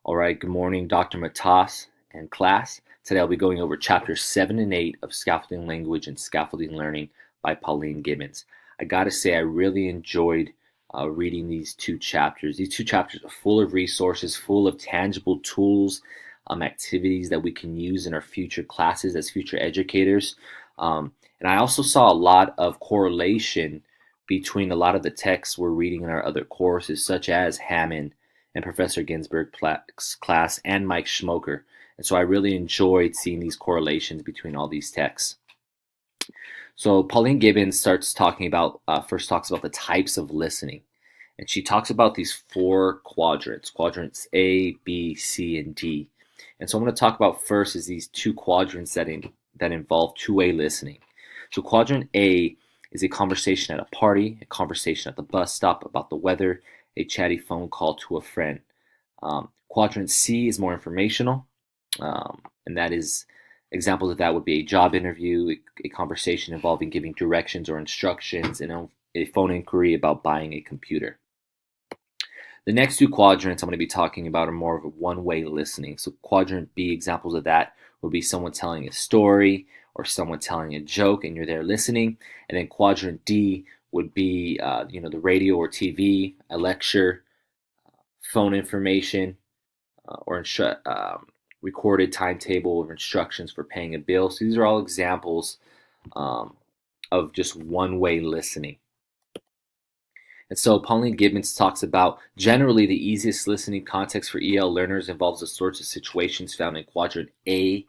All right, good morning, Dr. Matas and class. Today I'll be going over chapters 7 and 8 of Scaffolding Language and Scaffolding Learning by Pauline Gibbons. I gotta say, I really enjoyed reading these two chapters. These two chapters are full of resources, full of tangible tools, activities that we can use in our future classes as future educators. And I also saw a lot of correlation between a lot of the texts we're reading in our other courses, such as Hammond and Professor Ginsberg's class and Mike Schmoker. And so I really enjoyed seeing these correlations between all these texts. So Pauline Gibbons first talks about the types of listening. And she talks about these four quadrants A, B, C, and D. And so I'm going to talk about first is these two quadrants that involve two-way listening. So quadrant A is a conversation at a party, a conversation at the bus stop about the weather, a chatty phone call to a friend. Quadrant C is more informational, and that is examples of that would be a job interview, a conversation involving giving directions or instructions, and a phone inquiry about buying a computer. The next two quadrants I'm going to be talking about are more of a one-way listening. So quadrant B, examples of that would be someone telling a story or someone telling a joke and you're there listening. And then quadrant D would be the radio or TV, a lecture, phone information, or recorded timetable of instructions for paying a bill. So these are all examples of just one-way listening. And so Pauline Gibbons talks about generally the easiest listening context for EL learners involves the sorts of situations found in quadrant A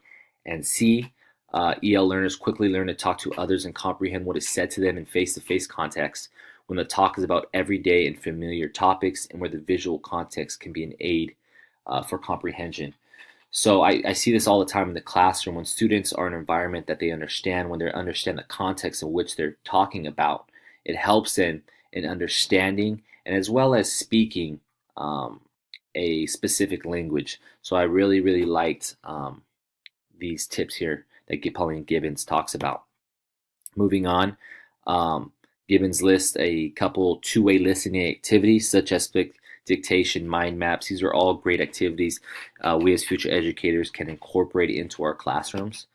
and C. EL learners quickly learn to talk to others and comprehend what is said to them in face-to-face context when the talk is about everyday and familiar topics and where the visual context can be an aid for comprehension. So I see this all the time in the classroom when students are in an environment that they understand, when they understand the context in which they're talking about. It helps in understanding and as well as speaking a specific language. So I really, really liked these tips here that Pauline Gibbons talks about. Moving on, Gibbons lists a couple two-way listening activities such as dictation, mind maps. These are all great activities we as future educators can incorporate into our classrooms.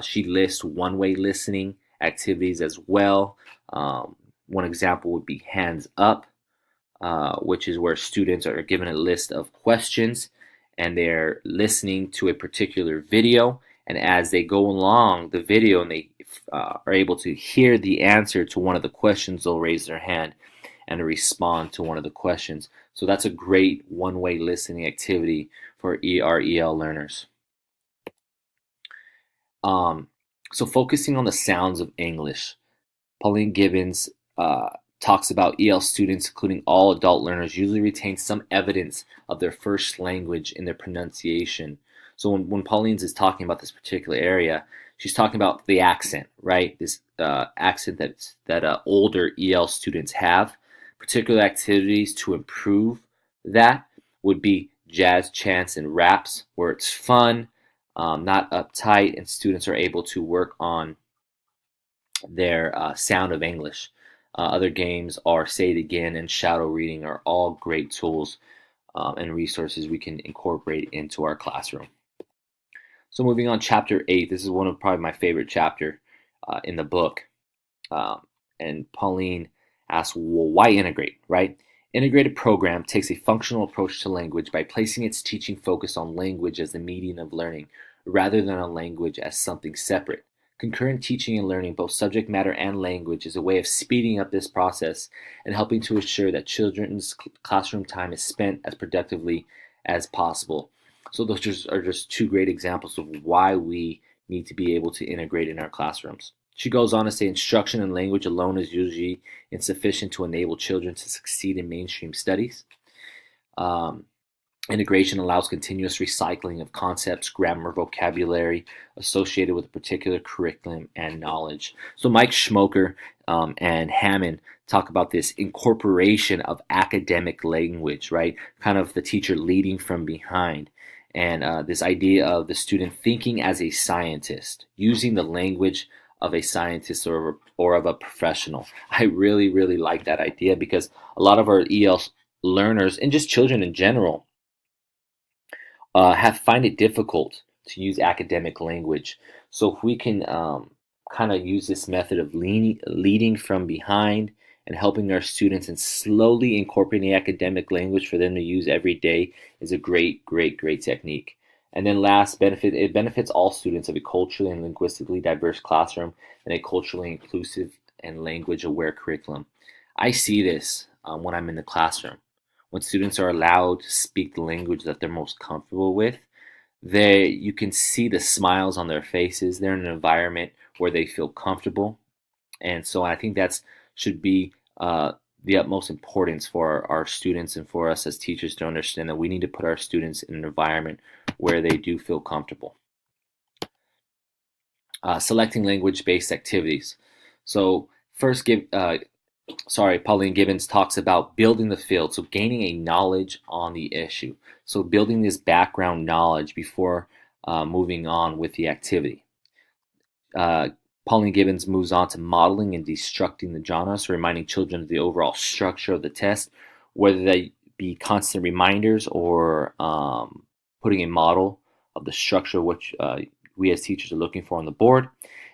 She lists one-way listening activities as well. One example would be hands up, which is where students are given a list of questions and they're listening to a particular video. And as they go along the video and they are able to hear the answer to one of the questions, they'll raise their hand and respond to one of the questions. So that's a great one-way listening activity for EL learners. So focusing on the sounds of English, Pauline Gibbons talks about EL students, including all adult learners, usually retain some evidence of their first language in their pronunciation. So when Pauline is talking about this particular area, she's talking about the accent, right? This accent that older EL students have. Particular activities to improve that would be jazz chants and raps, where it's fun, not uptight, and students are able to work on their sound of English. Other games are Say It Again and Shadow Reading are all great tools and resources we can incorporate into our classroom. So moving on, chapter 8. This is one of probably my favorite chapter in the book. And Pauline asks, well, why integrate, right? Integrated program takes a functional approach to language by placing its teaching focus on language as the medium of learning rather than on language as something separate. Concurrent teaching and learning, both subject matter and language, is a way of speeding up this process and helping to ensure that children's classroom time is spent as productively as possible. So those are just two great examples of why we need to be able to integrate in our classrooms. She goes on to say instruction and language alone is usually insufficient to enable children to succeed in mainstream studies. Integration allows continuous recycling of concepts, grammar, vocabulary associated with a particular curriculum and knowledge. So Mike Schmoker and Hammond talk about this incorporation of academic language, right? Kind of the teacher leading from behind. And this idea of the student thinking as a scientist, using the language of a scientist or of a professional. I really, really like that idea because a lot of our EL learners and just children in general have find it difficult to use academic language. So if we can kind of use this method of leading from behind and helping our students and slowly incorporating academic language for them to use every day is a great technique. And then last benefit, it benefits all students of a culturally and linguistically diverse classroom and a culturally inclusive and language aware curriculum. I see this when I'm in the classroom. When students are allowed to speak the language that they're most comfortable with, you can see the smiles on their faces. They're in an environment where they feel comfortable, and so I think that's should be the utmost importance for our students and for us as teachers to understand that we need to put our students in an environment where they do feel comfortable. Selecting language-based activities. So first, Pauline Gibbons talks about building the field, so gaining a knowledge on the issue. So building this background knowledge before moving on with the activity. Pauline Gibbons moves on to modeling and destructing the genre, so reminding children of the overall structure of the test, whether they be constant reminders or putting a model of the structure which we as teachers are looking for on the board.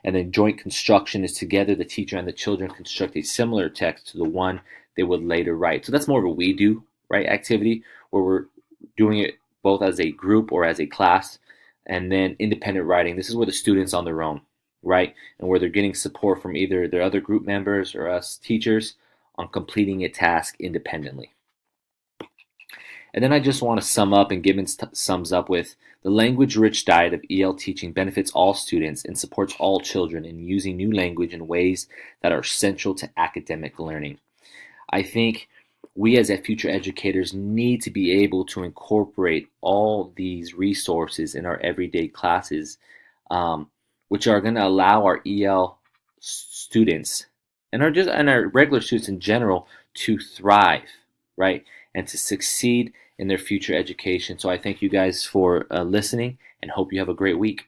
And then joint construction is together the teacher and the children construct a similar text to the one they would later write. So that's more of a we do, right, activity where we're doing it both as a group or as a class. And then independent writing. This is where the students on their own, right? And where they're getting support from either their other group members or us teachers on completing a task independently. And then I just want to sum up, and Gibbons sums up with, the language-rich diet of EL teaching benefits all students and supports all children in using new language in ways that are central to academic learning. I think we as future educators need to be able to incorporate all these resources in our everyday classes, which are going to allow our EL students and our regular students in general to thrive, right, and to succeed in their future education. So I thank you guys for listening and hope you have a great week.